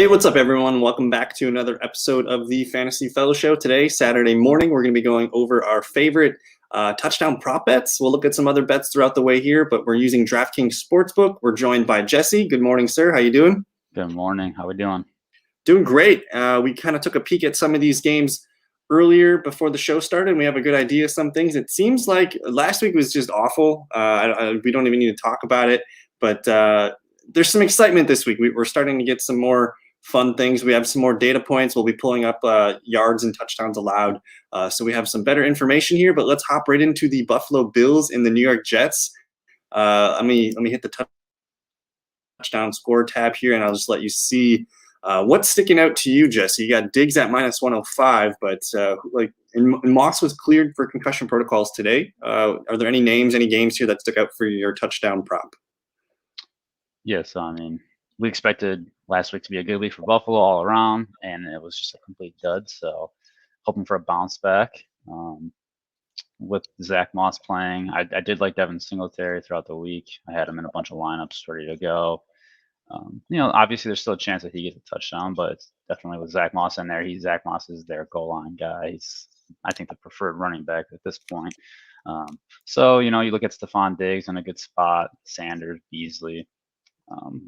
Hey, what's up, everyone? Welcome back to another episode of the Fantasy Fellow Show. Today, Saturday morning, we're going to be going over our favorite touchdown prop bets. We'll look at some other bets throughout the way here, but we're using DraftKings Sportsbook. We're joined by Jesse. Good morning, sir. How you doing? Good morning. How we doing? Doing great. We kind of took a peek at some of these games earlier before the show started, and we have a good idea of some things. It seems like last week was just awful. We don't even need to talk about it, but there's some excitement this week. We're starting to get some more fun things. We have some more data points. We'll be pulling up yards and touchdowns allowed. So we have some better information here, but let's hop right into the Buffalo Bills and the New York Jets. Let me hit the touchdown score tab here, and I'll just let you see what's sticking out to you, Jesse. You got Diggs at minus 105, but and Moss was cleared for concussion protocols today. Are there any names, any games here that stuck out for your touchdown prop? Yes, I mean, we expected last week to be a good week for Buffalo all around, and it was just a complete dud. So hoping for a bounce back with Zach Moss playing. I did like Devin Singletary throughout the week. I had him in a bunch of lineups ready to go. Obviously there's still a chance that he gets a touchdown, but it's definitely with Zach Moss in there. Zach Moss is their goal line guy. He's, I think, the preferred running back at this point. So you look at Stephon Diggs in a good spot, Sanders, Beasley.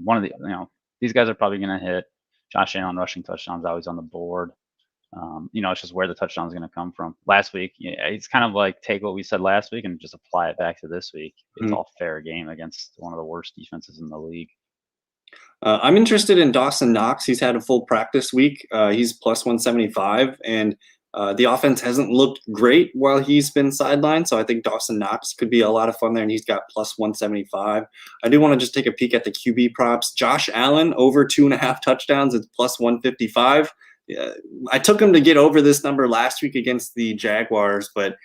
One of the, these guys are probably going to hit. Josh Allen rushing touchdowns always on the board. It's just where the touchdown is going to come from. Last week, it's kind of like take what we said last week and just apply it back to this week. It's all fair game against one of the worst defenses in the league. I'm interested in Dawson Knox. He's had a full practice week. He's plus 175, and the offense hasn't looked great while he's been sidelined, so I think Dawson Knox could be a lot of fun there, and he's got plus 175. I do want to just take a peek at the QB props. Josh Allen over 2.5 touchdowns is plus 155. I took him to get over this number last week against the Jaguars, but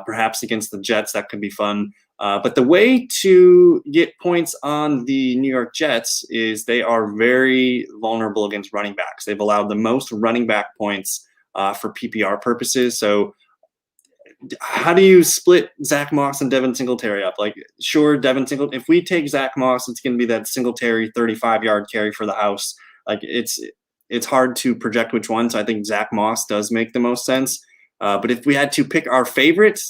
perhaps against the Jets that could be fun. But the way to get points on the New York Jets is they are very vulnerable against running backs. They've allowed the most running back points for PPR purposes. So how do you split Zach Moss and Devin Singletary up? Sure, Devin Singletary, if we take Zach Moss, it's going to be that Singletary 35-yard carry for the house. It's hard to project which one. So I think Zach Moss does make the most sense. But if we had to pick our favorite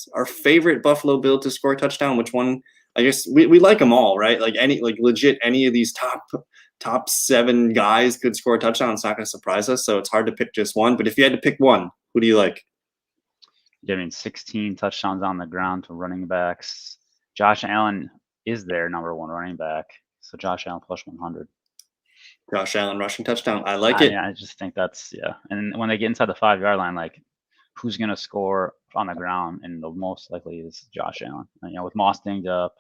Buffalo Bill to score a touchdown, which one? I guess we like them all, right? Legit, any of these top 7 guys could score a touchdown. It's not going to surprise us, so it's hard to pick just one. But if you had to pick one, who do you like? Yeah, I mean, 16 touchdowns on the ground to running backs. Josh Allen is their number 1 running back, so Josh Allen plus 100. Josh Allen rushing touchdown. I like it. Yeah, I just think that's And when they get inside the 5-yard line, who's going to score on the ground? And the most likely is Josh Allen. And, with Moss dinged up,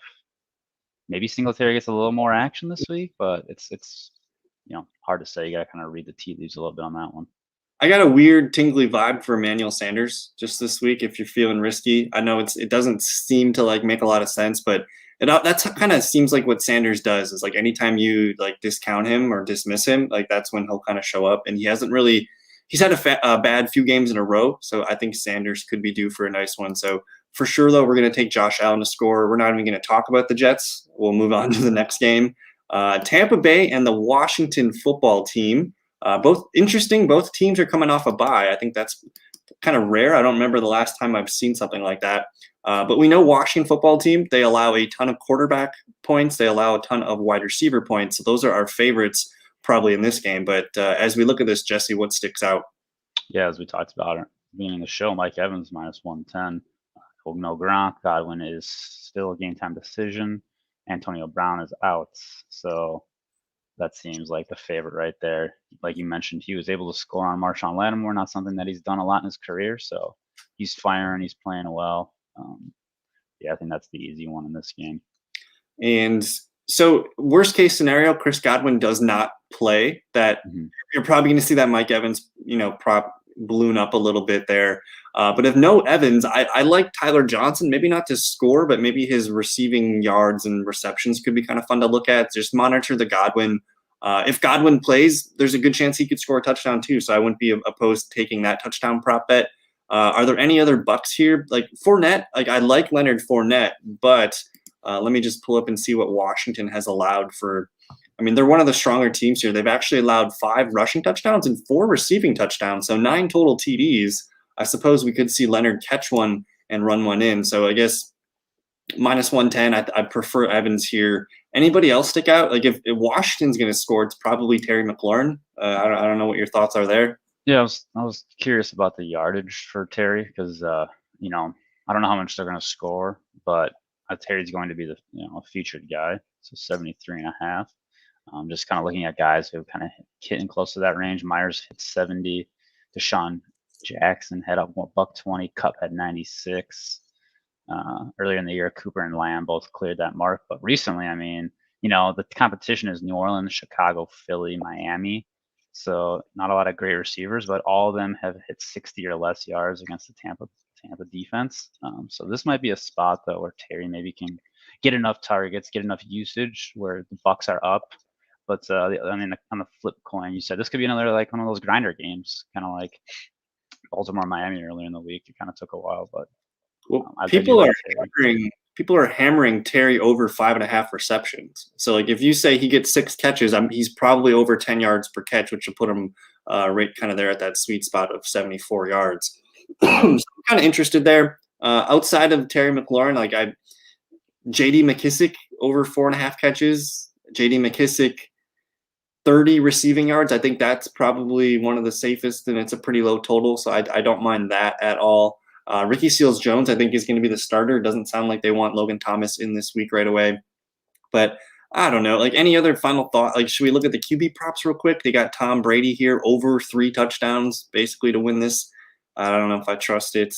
maybe Singletary gets a little more action this week, but it's hard to say. You got to kind of read the tea leaves a little bit on that one. I got a weird tingly vibe for Emmanuel Sanders just this week. If you're feeling risky, I know it doesn't seem to make a lot of sense, but that's kind of seems like what Sanders does is anytime you discount him or dismiss him, that's when he'll kind of show up. And he hasn't really. He's had a bad few games in a row, so I think Sanders could be due for a nice one. So for sure, though, we're going to take Josh Allen to score. We're not even going to talk about the Jets. We'll move on to the next game. Tampa Bay and the Washington football team, both interesting. Both teams are coming off a bye. I think that's kind of rare. I don't remember the last time I've seen something like that. But we know Washington football team, they allow a ton of quarterback points. They allow a ton of wide receiver points. So those are our favorites probably in this game. But as we look at this, Jesse, what sticks out? Yeah, as we talked about it beginning of the show, Mike Evans minus 110. No Gronk. Godwin is still a game time decision. Antonio Brown is out. So that seems like the favorite right there. Like you mentioned, he was able to score on Marshawn Lattimore, not something that he's done a lot in his career. So he's firing, he's playing well. I think that's the easy one in this game. And so worst case scenario, Chris Godwin does not play. That you're probably going to see that Mike Evans, prop balloon up a little bit there. But if no Evans, I like Tyler Johnson, maybe not to score, but maybe his receiving yards and receptions could be kind of fun to look at. Just monitor the Godwin. If Godwin plays, there's a good chance he could score a touchdown too. So I wouldn't be opposed to taking that touchdown prop bet. Are there any other bucks here? Fournette, I like Leonard Fournette, but let me just pull up and see what Washington has allowed for I mean, they're one of the stronger teams here. They've actually allowed 5 rushing touchdowns and 4 receiving touchdowns, so 9 total TDs. I suppose we could see Leonard catch one and run one in. So I guess minus 110. I prefer Evans here. Anybody else stick out? Like if Washington's going to score, it's probably Terry McLaurin. I don't know what your thoughts are there. Yeah, I was curious about the yardage for Terry because you know, I don't know how much they're going to score, but Terry's going to be the featured guy, so 73.5. Just kind of looking at guys who kind of hitting close to that range. Myers hit 70. Deshaun Jackson had a $120. Cup had 96. Earlier in the year, Cooper and Lamb both cleared that mark. But recently, I mean, the competition is New Orleans, Chicago, Philly, Miami. So not a lot of great receivers, but all of them have hit 60 or less yards against the Tampa defense. So this might be a spot though where Terry maybe can get enough targets, get enough usage where the Bucks are up. But I mean, on the flip coin, you said this could be another like one of those grinder games, kind of like Baltimore, Miami earlier in the week. It kind of took a while, but well, I people like are hammering Terry over 5.5 receptions. So like if you say he gets 6 catches, he's probably over 10 yards per catch, which will put him right kind of there at that sweet spot of 74 yards. So I'm kind of interested there. Outside of Terry McLaurin, like J.D. McKissick over 4.5 catches. J.D. McKissick 30 receiving yards. I think that's probably one of the safest, and it's a pretty low total, so I don't mind that at all. Ricky Seals-Jones, I think, is going to be the starter. It doesn't sound like they want Logan Thomas in this week right away. But I don't know. Like, any other final thought? Like, should we look at the QB props real quick? They got Tom Brady here over 3 touchdowns, basically, to win this. I don't know if I trust it.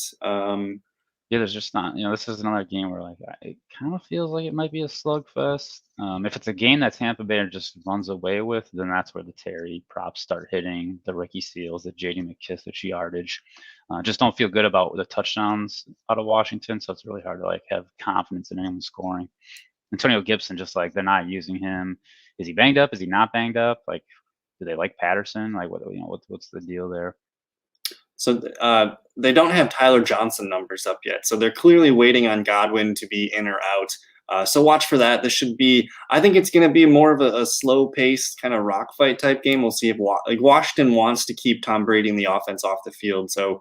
Yeah, there's just not, this is another game where like it kind of feels like it might be a slugfest. If it's a game that Tampa Bay just runs away with, then that's where the Terry props start hitting, the Ricky Seals, the J.D. McKissick yardage. Just don't feel good about the touchdowns out of Washington, so it's really hard to like have confidence in anyone scoring. Antonio Gibson, just like they're not using him. Is he banged up? Is he not banged up? Like, do they like Patterson? Like, what's the deal there? So they don't have Tyler Johnson numbers up yet. So they're clearly waiting on Godwin to be in or out. So watch for that. This should be, I think it's going to be more of a slow-paced kind of rock fight type game. We'll see if Washington wants to keep Tom Brady and the offense off the field. So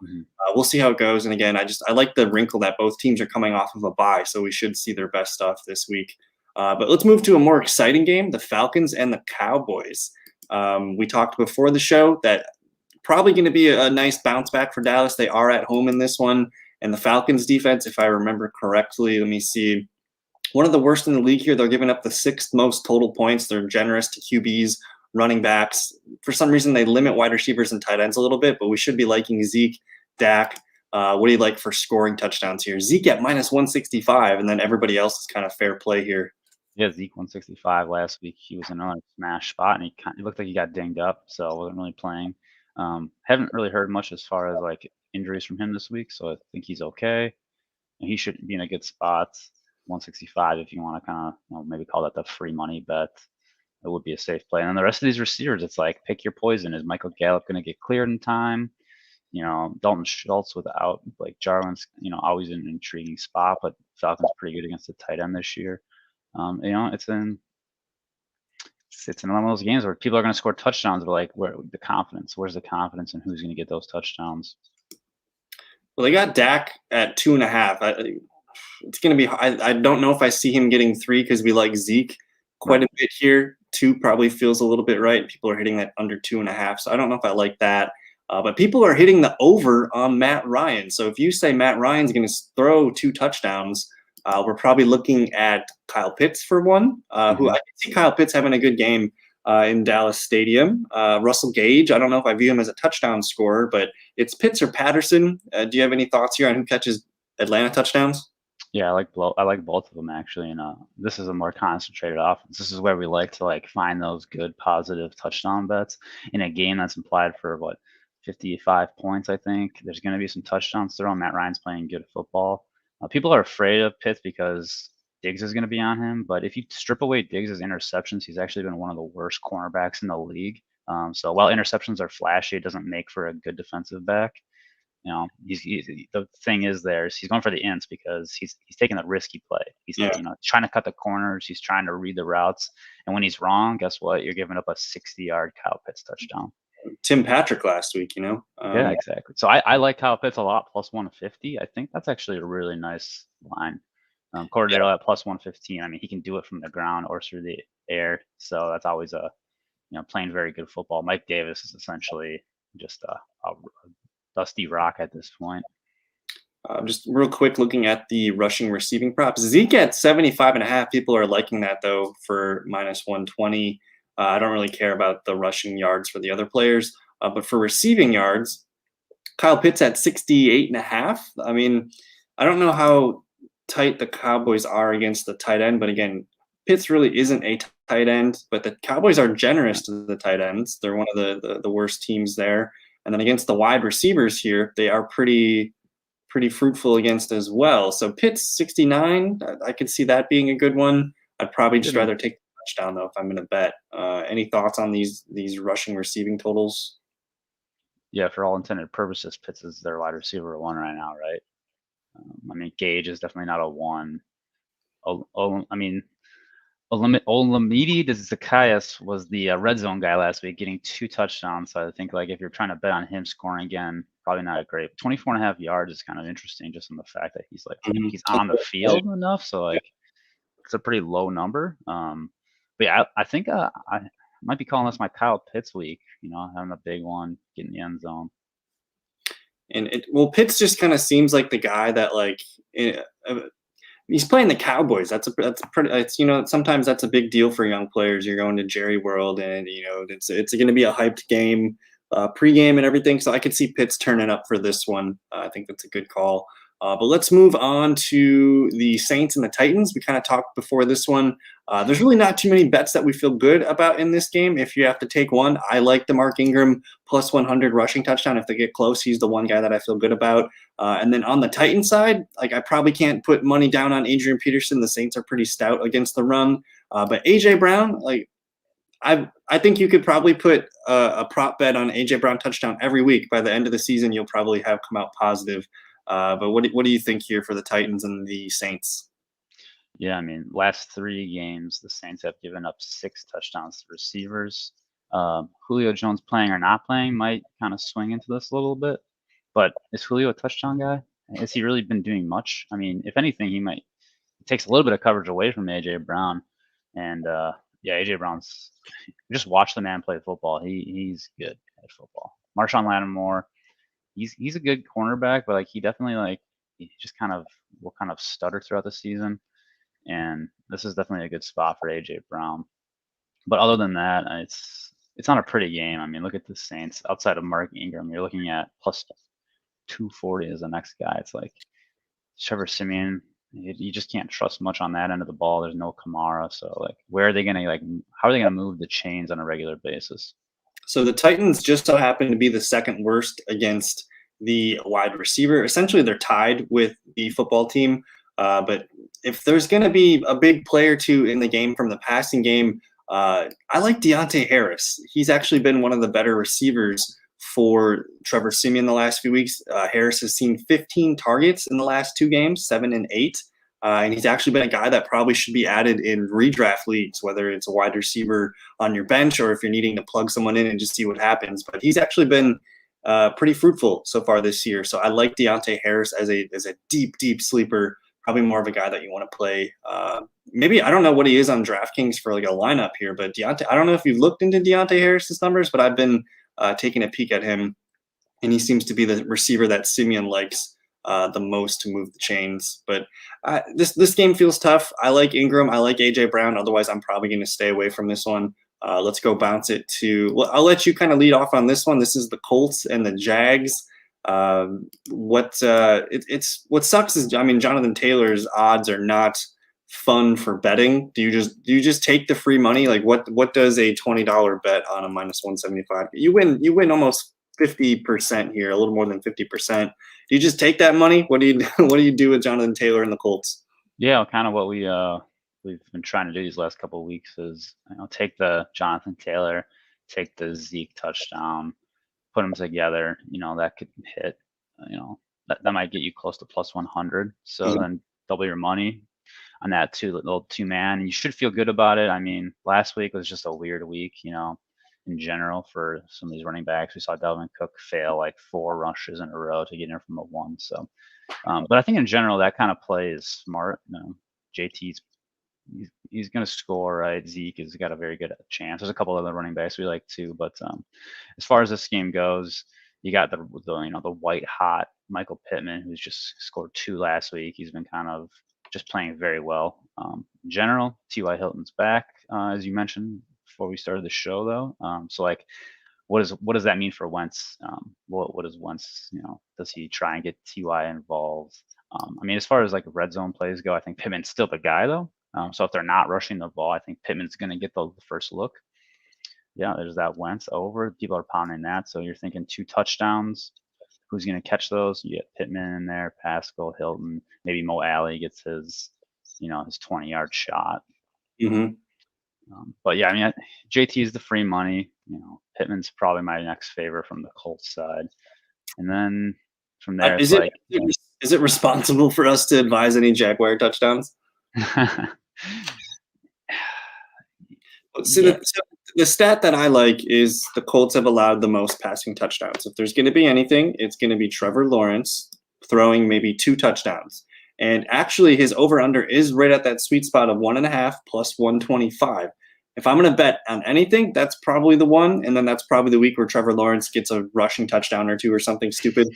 we'll see how it goes. And again, I like the wrinkle that both teams are coming off of a bye, so we should see their best stuff this week. But let's move to a more exciting game, the Falcons and the Cowboys. We talked before the show that probably going to be a nice bounce back for Dallas. They are at home in this one. And the Falcons defense, if I remember correctly, let me see, one of the worst in the league here. They're giving up the 6th most total points. They're generous to QBs, running backs. For some reason, they limit wide receivers and tight ends a little bit, but we should be liking Zeke, Dak. What do you like for scoring touchdowns here? Zeke at minus 165, and then everybody else is kind of fair play here. Yeah, Zeke 165 last week. He was in another smash spot, and he looked like he got dinged up, so wasn't really playing. Haven't really heard much as far as like injuries from him this week, so I think he's okay. And he should be in a good spot. 165 if you want to kind of maybe call that the free money bet. It would be a safe play. And then the rest of these receivers, it's like pick your poison. Is Michael Gallup going to get cleared in time? Dalton Schultz without like Jarwin's, always an intriguing spot, but Falcons pretty good against the tight end this year. It's in one of those games where people are going to score touchdowns, but like, where's the confidence in who's going to get those touchdowns? Well, they got Dak at 2.5. It's going to be, I don't know if I see him getting 3 because we like Zeke quite a bit here. 2 probably feels a little bit right. People are hitting that under 2.5. So I don't know if I like that. But people are hitting the over on Matt Ryan. So if you say Matt Ryan's going to throw 2 touchdowns, we're probably looking at Kyle Pitts for one, who I can see Kyle Pitts having a good game in Dallas Stadium. Russell Gage, I don't know if I view him as a touchdown scorer, but it's Pitts or Patterson. Do you have any thoughts here on who catches Atlanta touchdowns? Yeah, I like both of them actually, and this is a more concentrated offense. This is where we like to like find those good positive touchdown bets in a game that's implied for 55 points. I think there's going to be some touchdowns thrown. Matt Ryan's playing good football. People are afraid of Pitts because Diggs is going to be on him, but if you strip away Diggs' interceptions, he's actually been one of the worst cornerbacks in the league. So while interceptions are flashy, it doesn't make for a good defensive back. The thing is he's going for the ints because he's taking the risky play. He's Yeah. trying to cut the corners. He's trying to read the routes. And when he's wrong, guess what? You're giving up a 60-yard Kyle Pitts touchdown. Tim Patrick last week, Yeah, exactly. So I like Kyle Pitts a lot, plus 150. I think that's actually a really nice line. Cordero at plus 115. I mean, he can do it from the ground or through the air. So that's always playing very good football. Mike Davis is essentially just a dusty rock at this point. Just real quick, looking at the rushing receiving props. Zeke at 75.5. People are liking that, though, for minus 120. I don't really care about the rushing yards for the other players. But for receiving yards, Kyle Pitts at 68.5. I mean, I don't know how tight the Cowboys are against the tight end, but again, Pitts really isn't a tight end, but the Cowboys are generous to the tight ends. They're one of the worst teams there. And then against the wide receivers here, they are pretty fruitful against as well. So Pitts 69, I could see that being a good one. I'd probably just rather take the touchdown though if I'm going to bet. Any thoughts on these rushing receiving totals? Yeah, for all intended purposes, Pitts is their wide receiver one right now, right? I mean, Gage is definitely not a one. Olamide Zacchaeus was the red zone guy last week, getting 2 touchdowns. So I think if you're trying to bet on him scoring again, probably not a great. 24.5 yards is kind of interesting, just in the fact that he's he's on the field enough. So it's a pretty low number. But yeah, I think I might be calling this my Kyle Pitts week. Having a big one, getting the end zone. And Pitts just kind of seems like the guy that he's playing the Cowboys. That's sometimes that's a big deal for young players. You're going to Jerry World, and it's going to be a hyped game, pregame and everything. So I could see Pitts turning up for this one. I think that's a good call. But let's move on to the Saints and the Titans. We kind of talked before this one. There's really not too many bets that we feel good about in this game. If you have to take one, I like the Mark Ingram plus 100 rushing touchdown. If they get close, he's the one guy that I feel good about. And then on the Titans side, I probably can't put money down on Adrian Peterson. The Saints are pretty stout against the run. But A.J. Brown, I think you could probably put a prop bet on A.J. Brown touchdown every week. By the end of the season, you'll probably have come out positive. But what do you think here for the Titans and the Saints? Yeah, I mean, last 3 games, the Saints have given up 6 touchdowns to receivers. Julio Jones playing or not playing might kind of swing into this a little bit. But is Julio a touchdown guy? Has he really been doing much? I mean, if anything, it takes a little bit of coverage away from A.J. Brown. And A.J. Brown's – just watch the man play football. He's good at football. Marshawn Lattimore, he's a good cornerback, but he definitely he just will stutter throughout the season. And this is definitely a good spot for A.J. Brown. But other than that, it's not a pretty game. I mean, look at the Saints. Outside of Mark Ingram, you're looking at plus 240 as the next guy. It's Trevor Siemian. You just can't trust much on that end of the ball. There's no Kamara. So where are they going to how are they going to move the chains on a regular basis? So the Titans just so happen to be the second worst against the wide receiver. Essentially, they're tied with the football team. But if there's going to be a big play or two in the game from the passing game, I like Deontay Harris. He's actually been one of the better receivers for Trevor Siemian the last few weeks. Harris has seen 15 targets in the last 2 games, 7 and 8. And he's actually been a guy that probably should be added in redraft leagues, whether it's a wide receiver on your bench or if you're needing to plug someone in and just see what happens. But he's actually been pretty fruitful so far this year. So I like Deontay Harris as a deep sleeper, probably more of a guy that you want to play. Maybe, I don't know what he is on DraftKings for a lineup here, but Deontay, I don't know if you've looked into Deontay Harris's numbers, but I've been taking a peek at him, and he seems to be the receiver that Siemian likes the most to move the chains. But this game feels tough. I like Ingram. I like A.J. Brown. Otherwise, I'm probably going to stay away from this one. Let's go bounce it to – well, I'll let you kind of lead off on this one. This is the Colts and the Jags. What sucks is, I mean, Jonathan Taylor's odds are not fun for betting. Do you just take the free money? What does a $20 bet on a minus 175? You win almost 50% here, a little more than 50%. Do you just take that money? What do you do with Jonathan Taylor and the Colts? Yeah, kind of what we've been trying to do these last couple of weeks is take the Jonathan Taylor, take the Zeke touchdown, put them together. That could hit. that might get you close to plus 100. So Mhm. then double your money on that little two-man. You should feel good about it. I mean, last week was just a weird week, in general for some of these running backs. We saw Dalvin Cook fail like 4 rushes in a row to get in from a 1. So, but I think in general that kind of play is smart. JT's he's going to score, right? Zeke has got a very good chance. There's a couple other running backs we like too, but as far as this game goes, you got the white hot Michael Pittman, who's just scored 2 last week. He's been kind of just playing very well. In general, T.Y. Hilton's back, as you mentioned before we started the show, though. So like, what does that mean for Wentz? What does Wentz, does he try and get T.Y. involved? I mean, as far as like red zone plays go, I think Pittman's still the guy though. So if they're not rushing the ball, I think Pittman's going to get the first look. Yeah, there's that Wentz over. People are pounding that. So you're thinking 2 touchdowns. Who's going to catch those? You get Pittman in there, Pascal, Hilton. Maybe Mo Alley gets his 20-yard shot. Mm-hmm. But yeah, I mean, JT is the free money. Pittman's probably my next favorite from the Colts side. And then from there, Is it responsible for us to advise any Jaguar touchdowns? So the stat that I like is the Colts have allowed the most passing touchdowns. If there's going to be anything, it's going to be Trevor Lawrence throwing maybe 2 touchdowns. And actually, his over-under is right at that sweet spot of 1.5 plus 125. If I'm going to bet on anything, that's probably the one. And then that's probably the week where Trevor Lawrence gets a rushing touchdown or 2 or something stupid.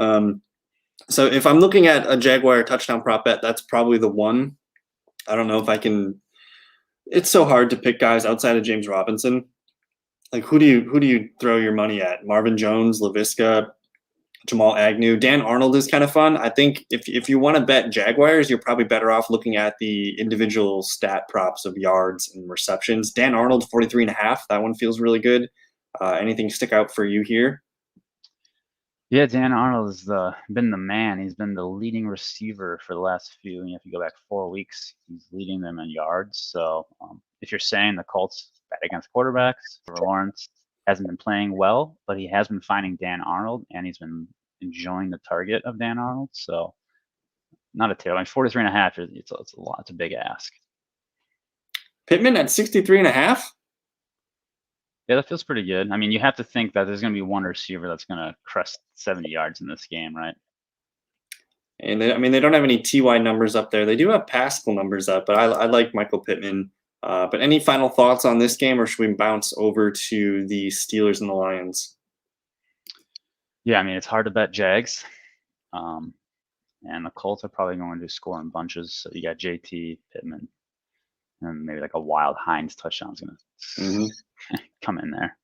So if I'm looking at a Jaguar touchdown prop bet, that's probably the one. I don't know if I can. It's so hard to pick guys outside of James Robinson. Like who do you throw your money at? Marvin Jones, LaVisca, Jamal Agnew, Dan Arnold is kind of fun. I think if you want to bet Jaguars, you're probably better off looking at the individual stat props of yards and receptions. Dan Arnold 43.5. That one feels really good. Anything stick out for you here? Yeah, Dan Arnold has been the man. He's been the leading receiver for the last few. If you go back 4 weeks, he's leading them in yards. So if you're saying the Colts bet against quarterbacks, Trevor Lawrence hasn't been playing well, but he has been finding Dan Arnold, and he's been enjoying the target of Dan Arnold. So not a terrible. I mean, 43.5. It's a lot. It's a big ask. Pittman at 63.5. Yeah, that feels pretty good. I mean, you have to think that there's going to be one receiver that's going to crest 70 yards in this game, right? And they don't have any TY numbers up there. They do have Pascal numbers up, but I like Michael Pittman. But any final thoughts on this game, or should we bounce over to the Steelers and the Lions? Yeah, I mean, it's hard to bet Jags. And the Colts are probably going to score in bunches. So you got JT, Pittman, and maybe like a wild Hines touchdown is going to come in there.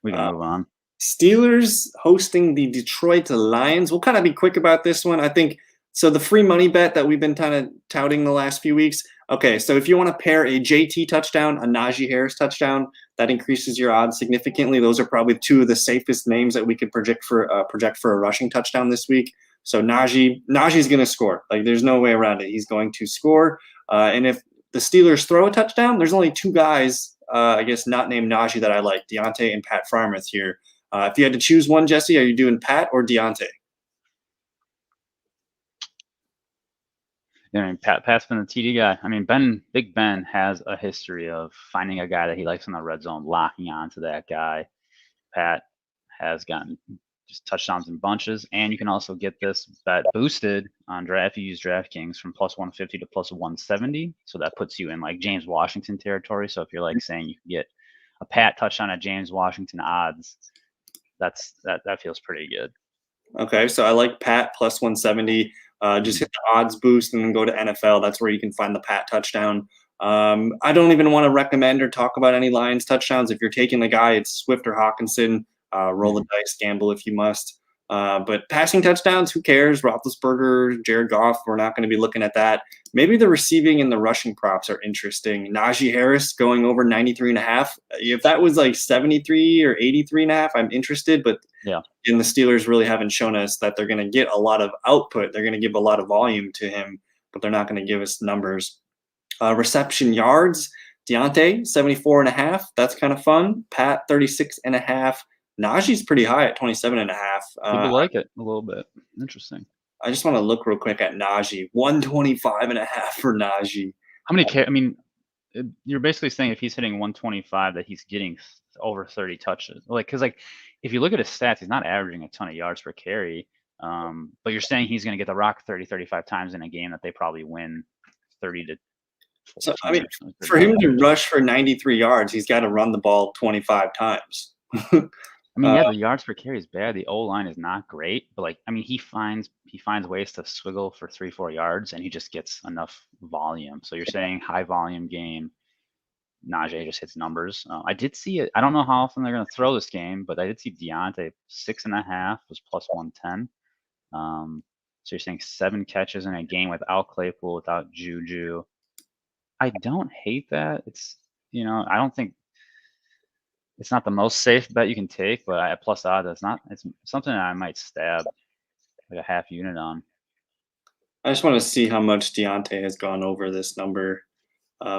We can move on. Steelers hosting the Detroit Lions. We'll kind of be quick about this one. I think so. The free money bet that we've been kind of touting the last few weeks. Okay, so if you want to pair a JT touchdown, a Najee Harris touchdown, that increases your odds significantly. Those are probably 2 of the safest names that we could project for a rushing touchdown this week. So Najee's going to score. Like there's no way around it. He's going to score. And if the Steelers throw a touchdown, there's only 2 guys, I guess, not named Najee that I like, Deontay and Pat Freiermuth here. If you had to choose one, Jesse, are you doing Pat or Deontay? Yeah, I mean, Pat's been a TD guy. I mean, Big Ben has a history of finding a guy that he likes in the red zone, locking onto that guy. Pat has gotten just touchdowns in bunches, and you can also get this bet boosted on draft. If you use DraftKings from plus 150 to plus 170, so that puts you in like James Washington territory. So if you're like saying you can get a Pat touchdown at James Washington odds, that feels pretty good. Okay, so I like Pat plus 170. Just hit the odds boost and then go to NFL. That's where you can find the Pat touchdown. I don't even want to recommend or talk about any Lions touchdowns. If you're taking the guy, it's Swift or Hawkinson. Roll the dice, gamble if you must. But passing touchdowns, who cares? Roethlisberger, Jared Goff, we're not going to be looking at that. Maybe the receiving and the rushing props are interesting. Najee Harris going over 93.5. If that was like 73 or 83.5, I'm interested. But yeah, and the Steelers really haven't shown us that they're going to get a lot of output. They're going to give a lot of volume to him, but they're not going to give us numbers. Reception yards, Deontay 74.5. That's kind of fun. Pat 36.5. Najee's pretty high at 27.5. People like it a little bit. Interesting. I just want to look real quick at Najee. 125.5 for Najee. How many? I mean, you're basically saying if he's hitting 125 that he's getting over 30 touches. Because if you look at his stats, he's not averaging a ton of yards per carry. But you're saying he's going to get the rock 30, 35 times in a game that they probably win 30 to 40. So, I mean, for him to rush for 93 yards, he's got to run the ball 25 times. I mean, yeah, the yards per carry is bad. The O-line is not great, but he finds ways to swiggle for 3-4 yards, and he just gets enough volume. So you're saying high volume game, Najee just hits numbers. I did see it. I don't know how often they're going to throw this game, but I did see Deontay 6.5 was plus 110. So you're saying 7 catches in a game without Claypool, without Juju. I don't hate that. It's I don't think it's not the most safe bet you can take, but at plus odds, it's something that I might stab like a half unit on. I just want to see how much Deontay has gone over this number.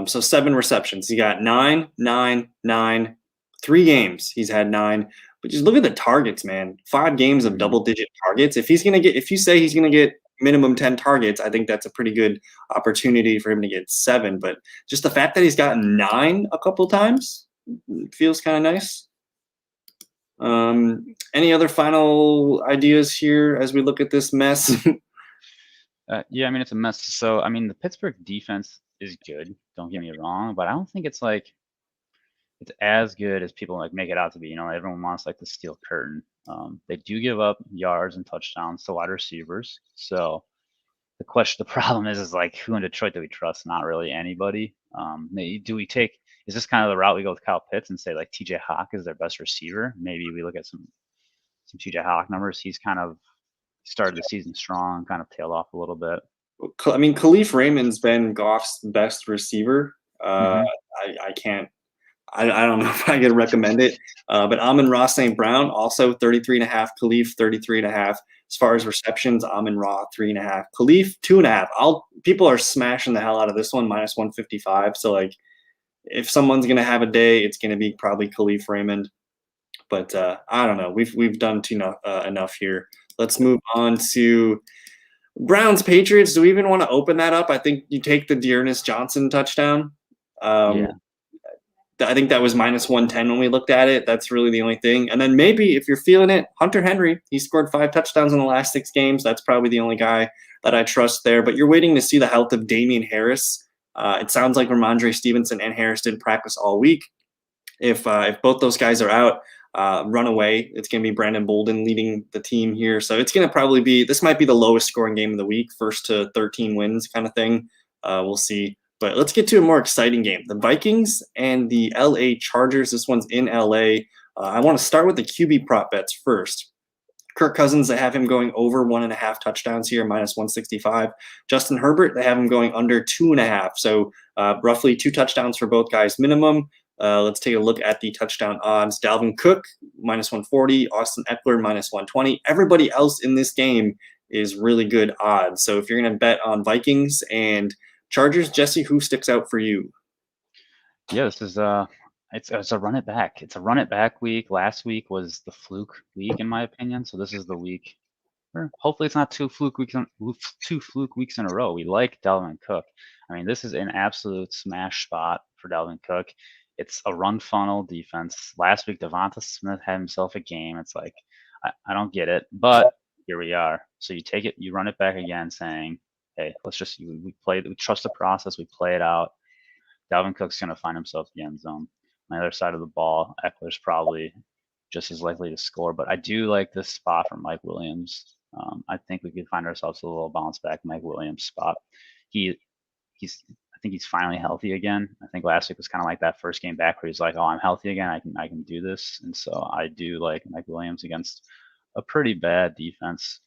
So 7 receptions. He got 9, 9, 9, 3 games. He's had 9. But just look at the targets, man. 5 games of double-digit targets. If you say he's gonna get minimum 10 targets, I think that's a pretty good opportunity for him to get 7. But just the fact that he's gotten 9 a couple times feels kind of nice. Any other final ideas here as we look at this mess? Yeah, I mean, it's a mess. So, I mean, the Pittsburgh defense is good. Don't get me wrong, but I don't think it's as good as people make it out to be. Everyone wants the steel curtain. They do give up yards and touchdowns to wide receivers. So the problem is who in Detroit do we trust? Not really anybody. Is this kind of the route we go with Kyle Pitts and say TJ Hawk is their best receiver? Maybe we look at some TJ Hawk numbers. He's kind of started the season strong, kind of tailed off a little bit. I mean, Khalif Raymond's been Goff's best receiver. I don't know if I could recommend it. But Amon-Ra St. Brown, also 33.5. Khalif, 33.5. As far as receptions, Amon-Ra, 3.5. Khalif, 2.5. People are smashing the hell out of this one, minus 155. So, if someone's going to have a day, it's going to be probably Khalif Raymond. But I don't know. We've done enough here. Let's move on to Browns Patriots. Do we even want to open that up? I think you take the Dearness Johnson touchdown. Yeah. I think that was minus 110 when we looked at it. That's really the only thing. And then maybe if you're feeling it, Hunter Henry, he scored 5 touchdowns in the last 6 games. That's probably the only guy that I trust there. But you're waiting to see the health of Damian Harris. It sounds like Ramondre Stevenson and Harris didn't practice all week. If both those guys are out, run away. It's going to be Brandon Bolden leading the team here. So it's going to probably be – this might be the lowest scoring game of the week, 1st to 13 wins kind of thing. We'll see. But let's get to a more exciting game. The Vikings and the LA Chargers. This one's in LA. I want to start with the QB prop bets first. Kirk Cousins, they have him going over 1.5 touchdowns here, minus 165. Justin Herbert, they have him going under 2.5. So roughly 2 touchdowns for both guys minimum. Let's take a look at the touchdown odds. Dalvin Cook, minus 140. Austin Eckler, minus 120. Everybody else in this game is really good odds. So if you're going to bet on Vikings and Chargers, Jesse, who sticks out for you? Yeah, this is it's a run it back. It's a run it back week. Last week was the fluke week, in my opinion. So this is the week. Hopefully, it's not 2 fluke weeks in a row. We like Dalvin Cook. I mean, this is an absolute smash spot for Dalvin Cook. It's a run funnel defense. Last week, Javonta Smith had himself a game. It's I don't get it, but here we are. So you take it, you run it back again, saying, hey, let's just we trust the process, we play it out. Dalvin Cook's going to find himself in the end zone. On the other side of the ball, Eckler's probably just as likely to score, but I do like this spot for Mike Williams. I think we could find ourselves a little bounce back Mike Williams spot. I think he's finally healthy again. I think last week was kind of like that first game back where he's like, oh, I'm healthy again. I can do this. And so I do like Mike Williams against a pretty bad defense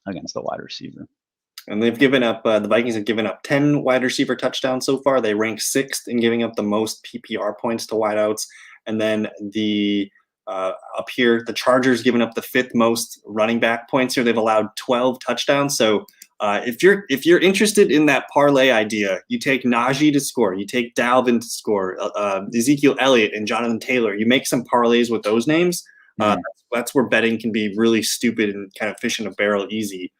against the wide receiver. And they've given up, the Vikings have given up 10 wide receiver touchdowns so far. They rank 6th in giving up the most PPR points to wideouts. And then up here, the Chargers giving up the 5th most running back points here. They've allowed 12 touchdowns. So if you're interested in that parlay idea, you take Najee to score, you take Dalvin to score, Ezekiel Elliott and Jonathan Taylor. You make some parlays with those names. Hmm. That's where betting can be really stupid and kind of fish in a barrel easy.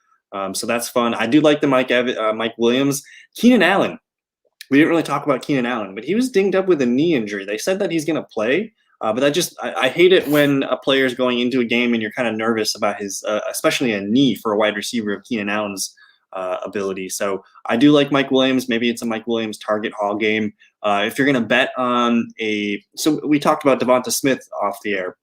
So that's fun. I do like the Mike Williams. Keenan Allen. We didn't really talk about Keenan Allen, but he was dinged up with a knee injury. They said that he's going to play, but I hate it when a player is going into a game and you're kind of nervous about his, especially a knee for a wide receiver of Keenan Allen's ability. So I do like Mike Williams. Maybe it's a Mike Williams target haul game. If you're going to bet on so we talked about Javonta Smith off the air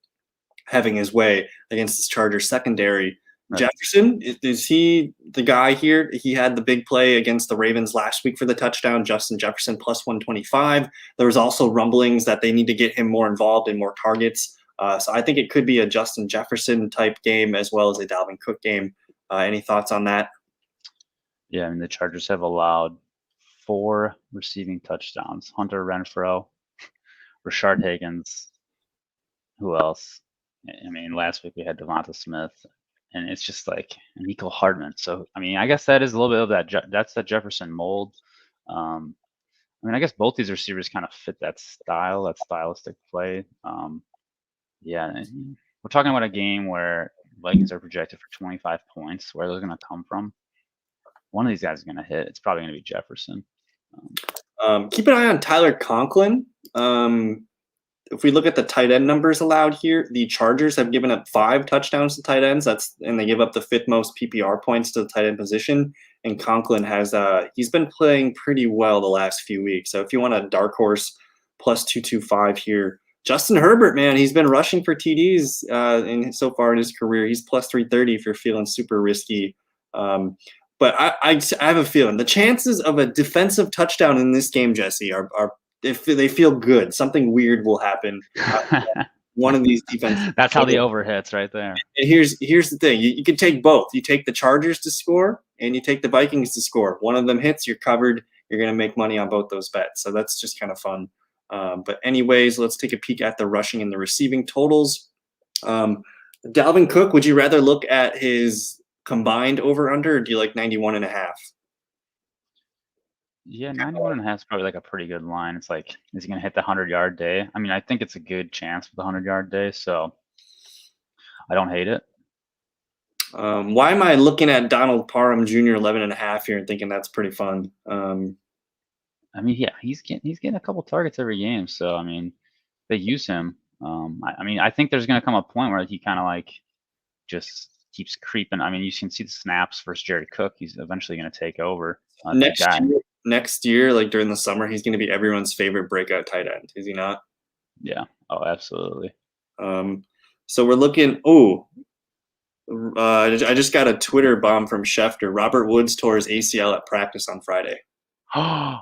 having his way against this Chargers secondary. Right. Jefferson, is he the guy here? He had the big play against the Ravens last week for the touchdown. Justin Jefferson plus 125. There was also rumblings that they need to get him more involved in more targets. So I think it could be a Justin Jefferson type game as well as a Dalvin Cook game. Any thoughts on that? Yeah, I mean, the Chargers have allowed 4 receiving touchdowns. Hunter Renfrow, Rashard Higgins. Who else? I mean, last week we had Devonta Smith, and it's just like Nico Hardman. So, I mean, I guess that is a little bit of that. That's the Jefferson mold. I mean, I guess both these receivers kind of fit that style, that stylistic play. Yeah, and we're talking about a game where Vikings are projected for 25 points. Where they're going to come from? One of these guys is going to hit. It's probably going to be Jefferson. Keep an eye on Tyler Conklin. If we look at the tight end numbers allowed here, the Chargers have given up 5 touchdowns to tight ends. And they give up the 5th most PPR points to the tight end position. And Conklin has he's been playing pretty well the last few weeks. So if you want a dark horse plus 225 here, Justin Herbert, man, he's been rushing for TDs so far in his career. He's plus 330 if you're feeling super risky. But I have a feeling the chances of a defensive touchdown in this game, Jesse, are if they feel good, something weird will happen. One of these defenses. That's how the over hits right there. And here's the thing: you can take both. You take the Chargers to score, and you take the Vikings to score. One of them hits, you're covered. You're going to make money on both those bets. So that's just kind of fun. But anyways, let's take a peek at the rushing and the receiving totals. Dalvin Cook, would you rather look at his combined over-under, or do you like 91.5? Yeah, 91.5 is probably like a pretty good line. It's like, is he going to hit the 100-yard day? I mean, I think it's a good chance for the 100-yard day, so I don't hate it. Why am I looking at Donald Parham Jr. 11.5 here and thinking that's pretty fun? I mean, yeah, he's getting a couple targets every game, so I mean, they use him. I mean, I think there's going to come a point where he kind of like just keeps creeping. I mean, you can see the snaps versus Jared Cook. He's eventually going to take over. Next year, like during the summer, he's going to be everyone's favorite breakout tight end. Is he not? Yeah. Oh, absolutely. So we're looking. I just got a Twitter bomb from Schefter. Robert Woods tore his ACL at practice on Friday. Oh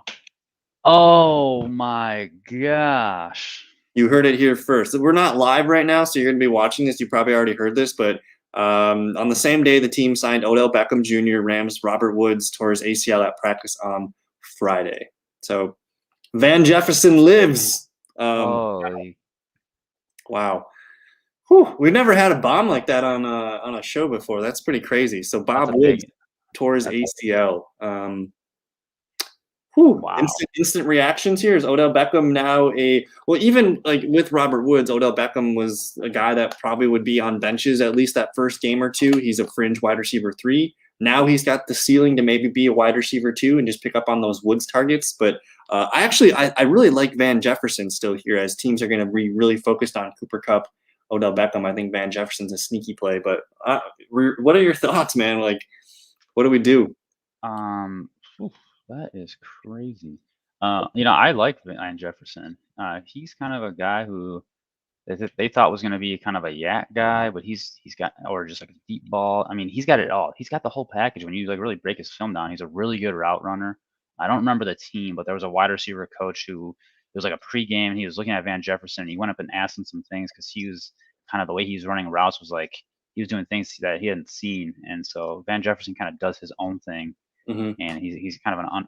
my gosh. You heard it here first. We're not live right now, so you're going to be watching this. You probably already heard this, but on the same day the team signed Odell Beckham Jr., Rams Robert Woods tore his ACL at practice on Friday. So Van Jefferson lives. Wow. Whew, we've never had a bomb like that on a show before. That's pretty crazy. So Bob Woods tore his ACL. Wow. Instant reactions here. Is Odell Beckham now even like with Robert Woods, Odell Beckham was a guy that probably would be on benches at least that first game or two. He's a fringe wide receiver 3. Now he's got the ceiling to maybe be a wide receiver 2 and just pick up on those Woods targets. But I really like Van Jefferson still here, as teams are going to be really focused on Cooper Kupp, Odell Beckham. I think Van Jefferson's a sneaky play. But what are your thoughts, man? Like, what do we do? That is crazy. I like Van Jefferson. He's kind of a guy who they thought was going to be kind of a yak guy, but he's got, or just like a deep ball. I mean, he's got it all. He's got the whole package. When you like really break his film down, he's a really good route runner. I don't remember the team, but there was a wide receiver coach who, it was like a pregame, and he was looking at Van Jefferson, and he went up and asked him some things because he was kind of, the way he was running routes was like he was doing things that he hadn't seen, and so Van Jefferson kind of does his own thing, and he's kind of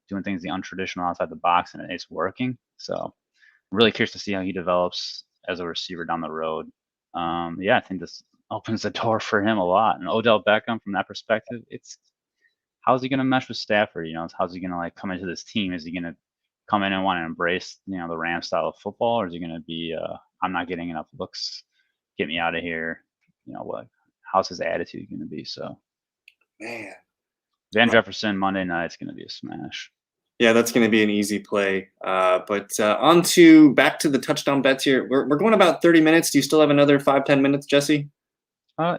doing things the untraditional outside the box, and it's working. So I'm really curious to see how he develops as a receiver down the road. I think this opens the door for him a lot. And Odell Beckham, from that perspective, it's how's he going to mesh with Stafford? How's he going to like come into this team? Is he going to come in and want to embrace the Ram style of football, or is he going to be I'm not getting enough looks get me out of here. How's his attitude going to be? So, Man. Van Jefferson Monday night's going to be a smash. Yeah, that's going to be an easy play. But back to the touchdown bets here. We're going about 30 minutes. Do you still have another 5-10 minutes, Jesse?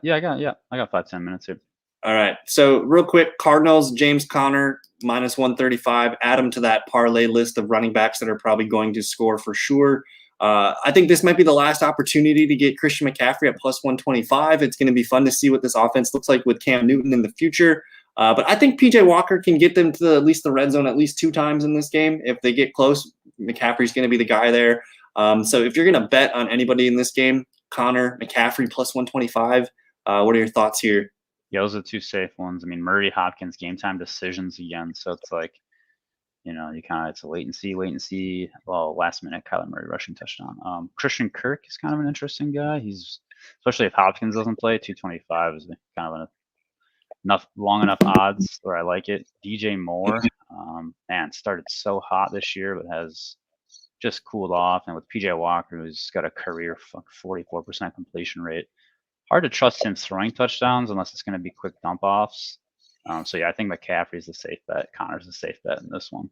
Yeah, I got 5-10 minutes here. All right. So real quick, Cardinals, James Conner, minus 135. Add him to that parlay list of running backs that are probably going to score for sure. I think this might be the last opportunity to get Christian McCaffrey at plus 125. It's going to be fun to see what this offense looks like with Cam Newton in the future. But I think PJ Walker can get them to at least the red zone at least 2 times in this game. If they get close, McCaffrey's going to be the guy there. So if you're going to bet on anybody in this game, Conner, McCaffrey plus 125. What are your thoughts here? Yeah, those are 2 safe ones. I mean, Murray, Hopkins, game time decisions again. So it's like, it's a wait and see. Well, last minute Kyler Murray rushing touchdown. Christian Kirk is kind of an interesting guy. He's, especially if Hopkins doesn't play, 225 is kind of long enough odds where I like it. DJ Moore, started so hot this year, but has just cooled off. And with PJ Walker, who's got a career 44% completion rate, hard to trust him throwing touchdowns unless it's going to be quick dump offs. I think McCaffrey's the safe bet. Connor's the safe bet in this one.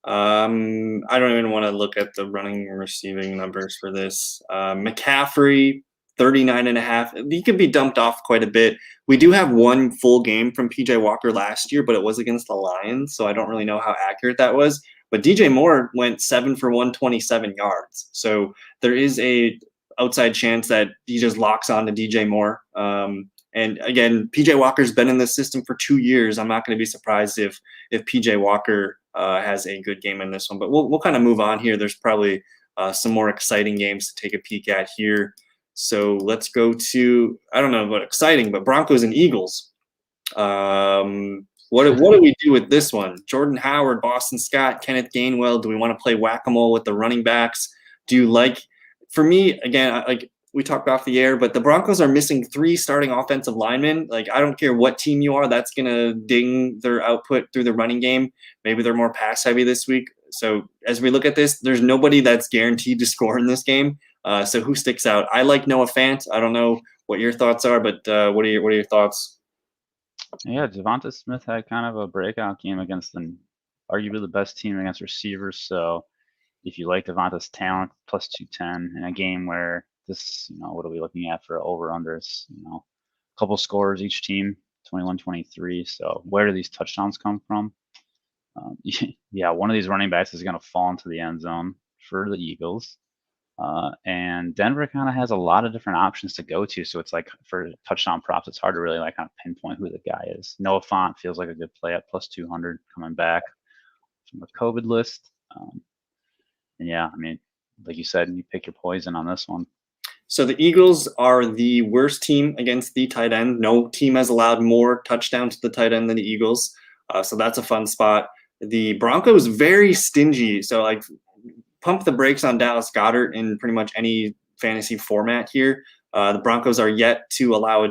I don't even want to look at the running and receiving numbers for this. McCaffrey, 39.5. He could be dumped off quite a bit. We do have one full game from PJ Walker last year, but it was against the Lions, so I don't really know how accurate that was. But DJ Moore went 7 for 127 yards. So there is a outside chance that he just locks on to DJ Moore. And again, PJ Walker's been in this system for 2 years. I'm not going to be surprised if PJ Walker has a good game in this one. But we'll kind of move on here. There's probably some more exciting games to take a peek at here. So let's go to, I don't know about exciting, but Broncos and Eagles. What do we do with this one? Jordan Howard, Boston Scott, Kenneth Gainwell. Do we want to play whack-a-mole with the running backs? Do you like? For me, again, like we talked off the air, but the Broncos are missing 3 starting offensive linemen. Like, I don't care what team you are, that's going to ding their output through the running game. Maybe they're more pass heavy this week. So as we look at this, there's nobody that's guaranteed to score in this game. So who sticks out? I like Noah Fant. I don't know what your thoughts are, but what are your thoughts? Yeah, Javonta Smith had kind of a breakout game against arguably the best team against receivers. So if you like Devonta's talent, plus 210 in a game where this, what are we looking at for over-unders? A couple scores each team, 21-23. So where do these touchdowns come from? Yeah, one of these running backs is going to fall into the end zone for the Eagles. And Denver kind of has a lot of different options to go to. So it's like for touchdown props, it's hard to really kind of pinpoint who the guy is. Noah Fant feels like a good play at plus 200 coming back from the COVID list. And yeah, I mean, like you said, you pick your poison on this one. So the Eagles are the worst team against the tight end. No team has allowed more touchdowns to the tight end than the Eagles. So that's a fun spot. The Broncos, very stingy. So like pump the brakes on Dallas Goedert in pretty much any fantasy format here. The Broncos are yet to allow a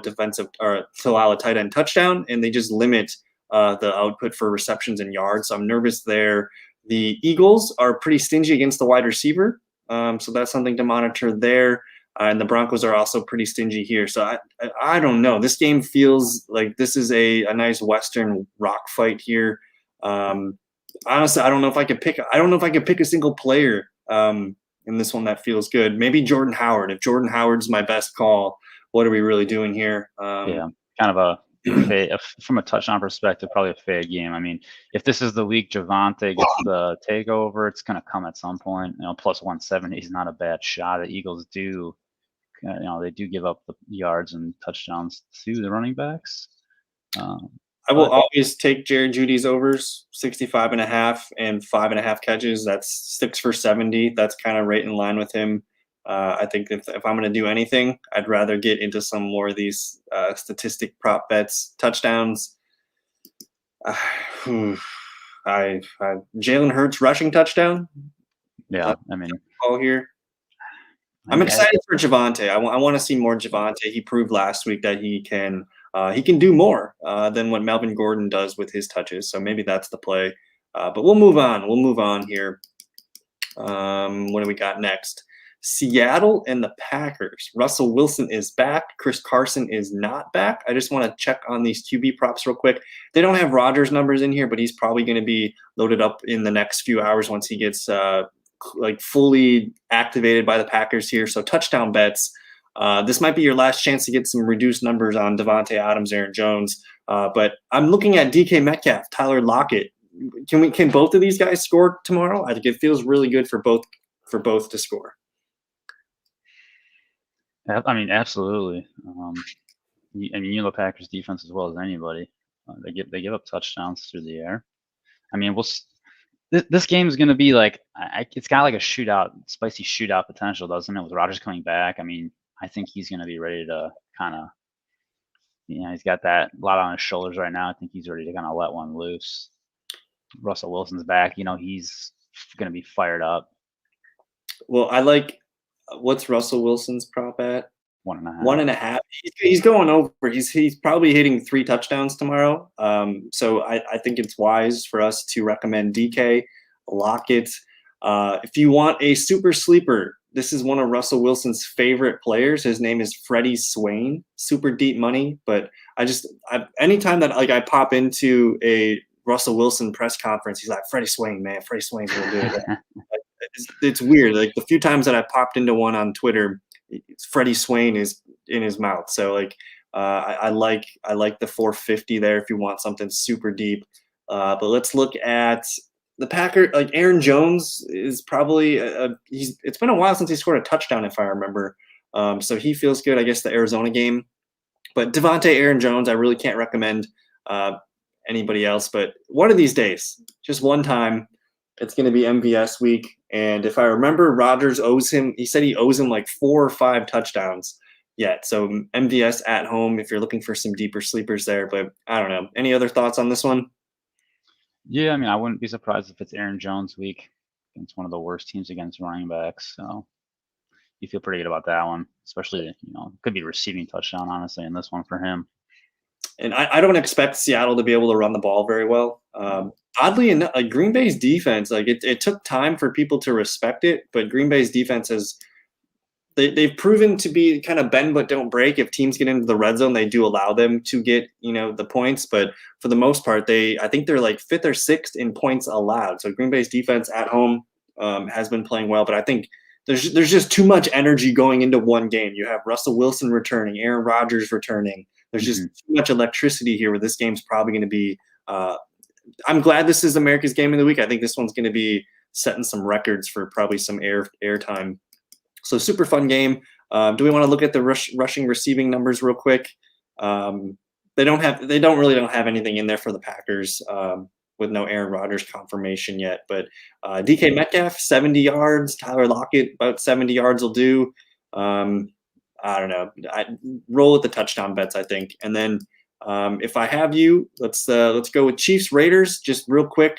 tight end touchdown, and they just limit the output for receptions and yards. So I'm nervous there. The Eagles are pretty stingy against the wide receiver. So that's something to monitor there. And the Broncos are also pretty stingy here. So I don't know. This game feels like this is a nice Western rock fight here. Honestly, I don't know if I could pick a single player in this one that feels good. Maybe Jordan Howard. If Jordan Howard's my best call, what are we really doing here? Yeah, kind of from a touchdown perspective, probably a fair game. I mean, if this is the week Javonta gets the takeover, it's going to come at some point. Plus 170 is not a bad shot. The Eagles do, they do give up the yards and touchdowns to the running backs. I will always take Jared Judy's overs, 65.5 and 5.5 catches. That's 6 for 70. That's kind of right in line with him. I think if I'm going to do anything, I'd rather get into some more of these statistic prop bets, touchdowns. Jalen Hurts rushing touchdown. Yeah, I mean, all here. I'm excited for Javonta. I want to see more Javonta. He proved last week that he can do more than what Melvin Gordon does with his touches. So maybe that's the play. But we'll move on. We'll move on here. What do we got next? Seattle and the Packers. Russell Wilson is back. Chris Carson is not back. I just want to check on these QB props real quick. They don't have Rodgers numbers in here, but he's probably going to be loaded up in the next few hours once he gets fully activated by the Packers here. So touchdown bets. This might be your last chance to get some reduced numbers on Davante Adams, Aaron Jones. But I'm looking at DK Metcalf, Tyler Lockett. Can both of these guys score tomorrow? I think it feels really good for both to score. I mean, absolutely. You know the Packers defense as well as anybody. They give up touchdowns through the air. I mean, this game is going to be like it's got like a shootout, spicy shootout potential, doesn't it? With Rodgers coming back, I mean, I think he's going to be ready to kind of, he's got that lot on his shoulders right now. I think he's ready to kind of let one loose. Russell Wilson's back. He's going to be fired up. Well, what's Russell Wilson's prop at? 1.5. 1.5. He's going over. He's probably hitting 3 touchdowns tomorrow. So I think it's wise for us to recommend DK, Lockett. If you want a super sleeper, this is one of Russell Wilson's favorite players. His name is Freddy Swain. Super deep money, but anytime that I pop into a Russell Wilson press conference, he's like, Freddy Swain, man. Freddy Swain's gonna do it. It's weird. Like the few times that I popped into one on Twitter, Freddy Swain is in his mouth. So I like the 450 there if you want something super deep. But let's look at the Packers. Like Aaron Jones is probably it's been a while since he scored a touchdown, if I remember. So he feels good. I guess the Arizona game. But Devontae, Aaron Jones, I really can't recommend anybody else. But one of these days, just one time, it's going to be MVS week. And if I remember, Rodgers he said he owes him like 4 or 5 touchdowns yet. So MVS at home if you're looking for some deeper sleepers there. But I don't know. Any other thoughts on this one? Yeah, I mean, I wouldn't be surprised if it's Aaron Jones week against one of the worst teams against running backs. So you feel pretty good about that one, especially, could be receiving touchdown, honestly, in this one for him. And I don't expect Seattle to be able to run the ball very well. Oddly enough, Green Bay's defense, it took time for people to respect it, but Green Bay's defense they've proven to be kind of bend but don't break. If teams get into the red zone, they do allow them to get the points, but for the most part, I think they're like 5th or 6th in points allowed. So Green Bay's defense at home has been playing well, but I think there's just too much energy going into one game. You have Russell Wilson returning, Aaron Rodgers returning. There's just too much electricity here where this game's probably going to be I'm glad this is America's game of the week. I think this one's going to be setting some records for probably some air time. So super fun game. Do we want to look at the rushing receiving numbers real quick? They don't really have anything in there for the Packers with no Aaron Rodgers confirmation yet. But DK Metcalf 70 yards, Tyler Lockett about 70 yards will do. I don't know. I roll with the touchdown bets, I think. And then if I have you, let's go with Chiefs Raiders just real quick.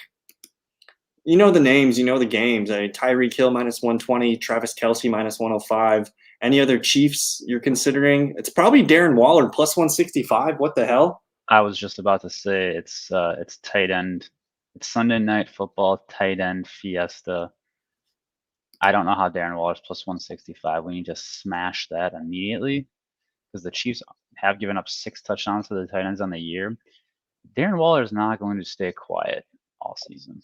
You know the names, you know the games. Tyreek Hill -120, Travis Kelce -105. Any other Chiefs you're considering? It's probably Darren Waller +165. What the hell? I was just about to say it's tight end. It's Sunday Night Football tight end fiesta. I don't know how Darren Waller's +165. We need to smash that immediately because the Chiefs have given up 6 touchdowns to the tight ends on the year. Darren Waller is not going to stay quiet all season.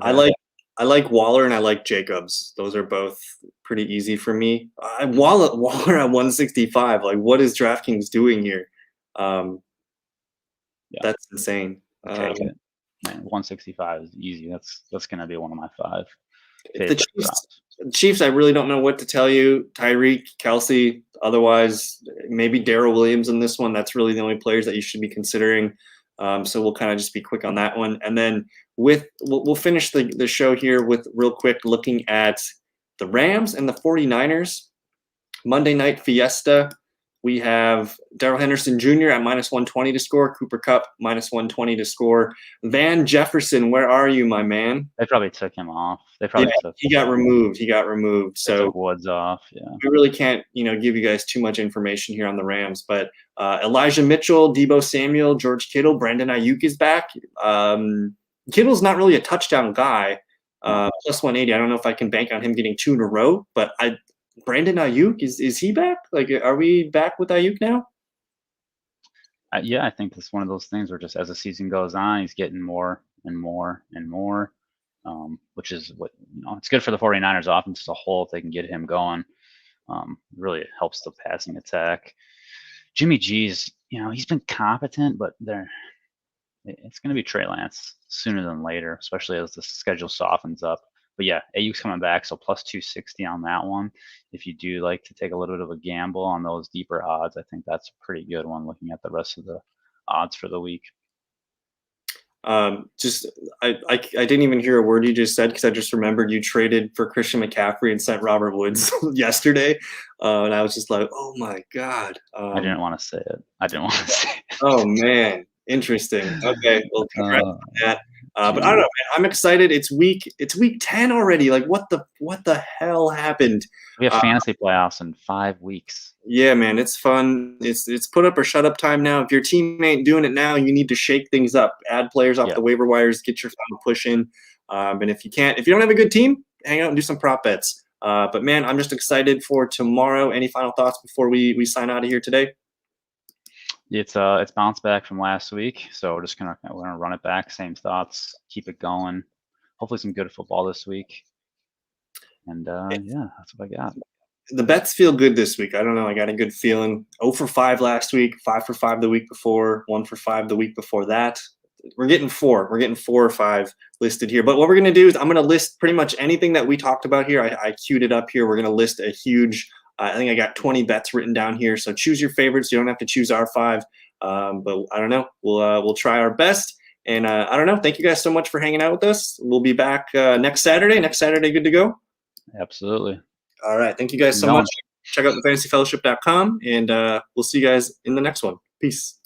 I like Waller and I like Jacobs. Those are both pretty easy for me. Waller at 165. Like, what is DraftKings doing here? That's insane. Take it. Man, 165 is easy. That's going to be one of my 5. The Chiefs, I really don't know what to tell you. Tyreek, Kelce, otherwise maybe Daryl Williams in this one. That's really the only players that you should be considering. So we'll kind of just be quick on that one. And then we'll finish the show here with real quick looking at the Rams and the 49ers. Monday Night Fiesta. We have Daryl Henderson Jr. at -120 to score. Cooper Kupp -120 to score. Van Jefferson, where are you, my man? They probably took him off. He got removed. So took Woods off. Yeah, we really can't, give you guys too much information here on the Rams. But Elijah Mitchell, Deebo Samuel, George Kittle, Brandon Ayuk is back. Kittle's not really a touchdown guy. +180. I don't know if I can bank on him getting 2 in a row, but Brandon Ayuk, is he back? Like, are we back with Ayuk now? Yeah, I think it's one of those things where just as the season goes on, he's getting more and more and more, which is what, it's good for the 49ers offense as a whole if they can get him going. Really helps the passing attack. Jimmy G's, he's been competent, but it's going to be Trey Lance sooner than later, especially as the schedule softens up. But yeah, Ayuk's coming back, so plus 260 on that one. If you do like to take a little bit of a gamble on those deeper odds, I think that's a pretty good one looking at the rest of the odds for the week. I didn't even hear a word you just said because I just remembered you traded for Christian McCaffrey and sent Robert Woods yesterday, and I was just like, oh my god. I didn't want to say it. Oh man, interesting. Okay, well, congrats on that. But I don't know, man. I'm excited. It's week 10 already. Like, what the hell happened? We have fantasy playoffs in 5 weeks. Yeah, man, it's fun. It's put up or shut up time now. If your team ain't doing it now, you need to shake things up. Add players off the waiver wires. Get your final push in. And if you don't have a good team, hang out and do some prop bets. But man, I'm just excited for tomorrow. Any final thoughts before we sign out of here today? It's bounced back from last week, so we're gonna run it back. Same thoughts, keep it going. Hopefully, some good football this week. And yeah, that's what I got. The bets feel good this week. I don't know. I got a good feeling. 0 for 5 last week, 5 for 5 the week before, 1 for 5 the week before that. We're getting 4. We're getting 4 or 5 listed here. But what we're going to do is I'm going to list pretty much anything that we talked about here. I queued it up here. We're going to list a huge I think I got 20 bets written down here. So choose your favorites. You don't have to choose our 5. But I don't know. We'll try our best. And I don't know. Thank you guys so much for hanging out with us. We'll be back next Saturday. Next Saturday, good to go? Absolutely. All right. Thank you guys so much. Check out thefantasyfellowship.com, and we'll see you guys in the next one. Peace.